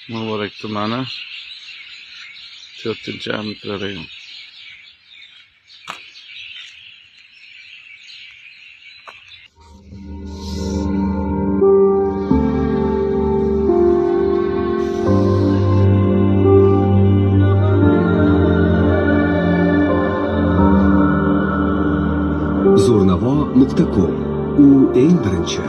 Muborak tumani 4-mikrorayon. Zo'rnavo.com u eng birinchi.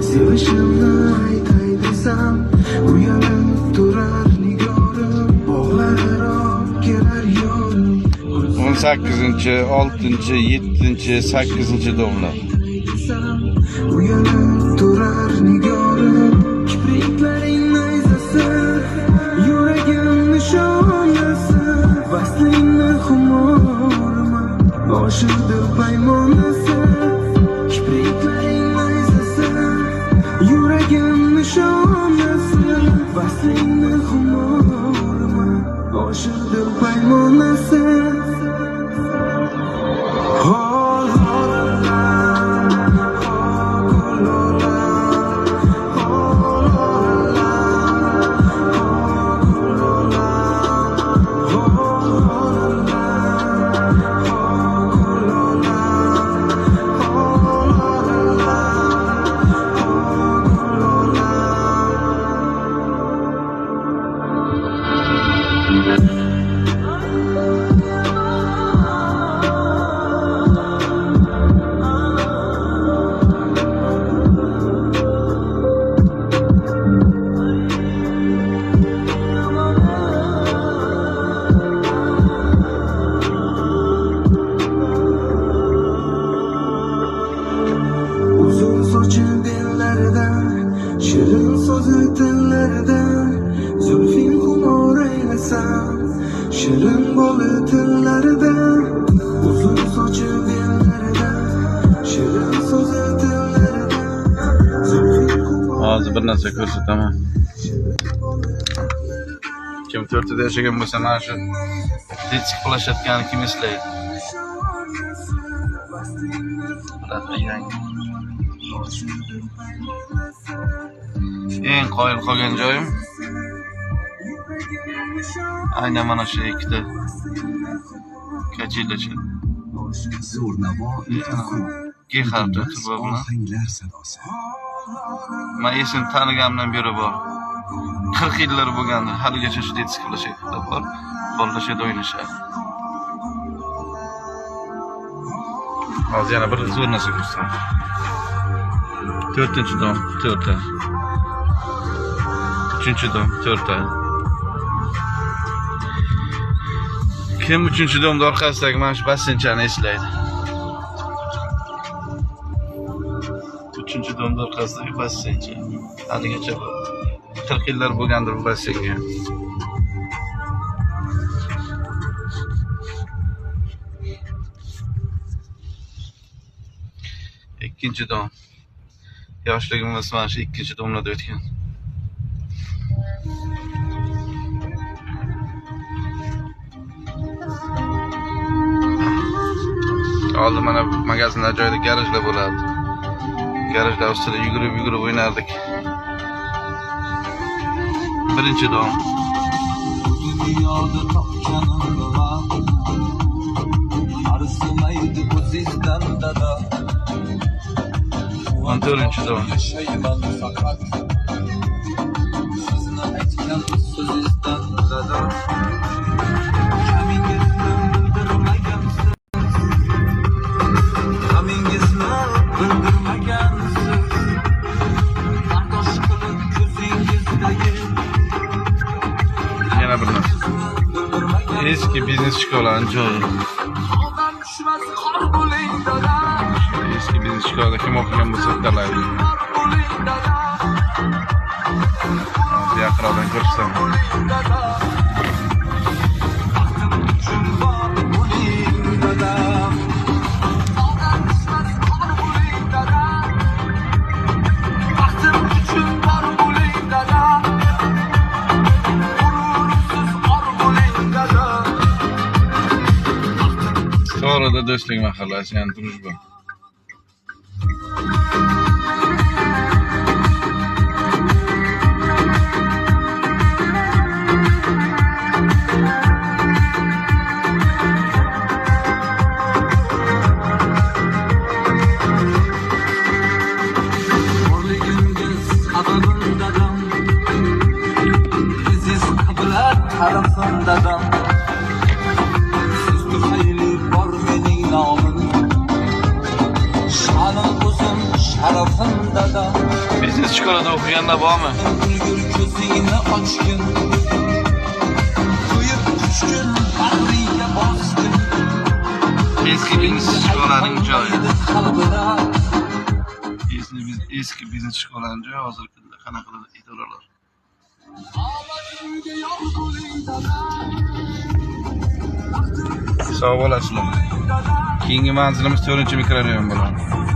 Sevishimni aytay desam, uyalanib turar nigorim, bog'lararo kelar yo'lim. 18-6, 7, 8 domlar. Uyalanib turar nigorim, kipriklaringni izasi, yuragim nishonasi, vaslingni xumorima, boshimda paymonasi, kipriklaringni izasi, yuragim nishonasi, vaslingni xumorima, boshimda paymonasi. Uzun sochi bellardan, shirin so'zi tillardan, zulfing xumor aylasam, shirin bo'li tillardan. Uzun sochi bellardan, shirin so'zi tillardan, zulfing xumor. Hozir bir narsa ko'rsataman. Kim 4da yashagan bo'lsa, mana shu disk qilashayotganini kim eslaydi? Eng qoyil qolgan joyim aynan mana shu ikkita kachilachi. Zo'rnavo.com G harfi turba bilan. ohanglar sadosi. Men esim taniganimdan beri bor. 40 yillar bo'lgandi. Haligacha shu disk qilashayapti bor. Bollashadi, o'ynashadi. Hozir yana bir zo'r narsa ko'rsataman. 4-dom 4ta. 3-dom 4ta. Kim 3-domda orqasidagi mana shu bassenchani eslaydi? 3-domda orqasidagi bassencha. Haligacha 40 yillar bo'lgandir bu bassenga. Ikkinchi dom. Yoshligimiz mana shu ikkinchi domlarda o'tgan. Oldin mana magazinlar joyida garajlar bo'lardi. Garajlar ustida yugurib o'ynardik. Birinchi dom. Dünyada topcanım var, arzulaydı bu sizden da. 14-chi dom. Yaşayman fakat sizni aytgan so'zizdan da. Kamingizni bildirmagansiz, kamingizni bildirmagansiz, bardosh qilib ko'zingizdagi Yana bir narsa. Eski biznes shkolani joyi. Aldan tushmas qor bo'ling dada. Eski biznes shkolada kim o'qigan bo'lsa tanlaydi. Yaqindan ko'rsataman. Sonra da do'stlik mahallasi, yani Drujba. olsun şerefim dada. Biznes shkolada o'qiganda bormi? Gül gözünü açgın. Kuyup düşkün bahriye bastın. Eski biznes shkolaning joyi. Kalbına. Eski biznes shkolaning joyi hozirgi kunda qanaqadir idoralar. Ağacımda yağmurlu dada. Sog' bo'lasizlar. Keyingi manzilimiz 4-mikrorayon bo'ladi.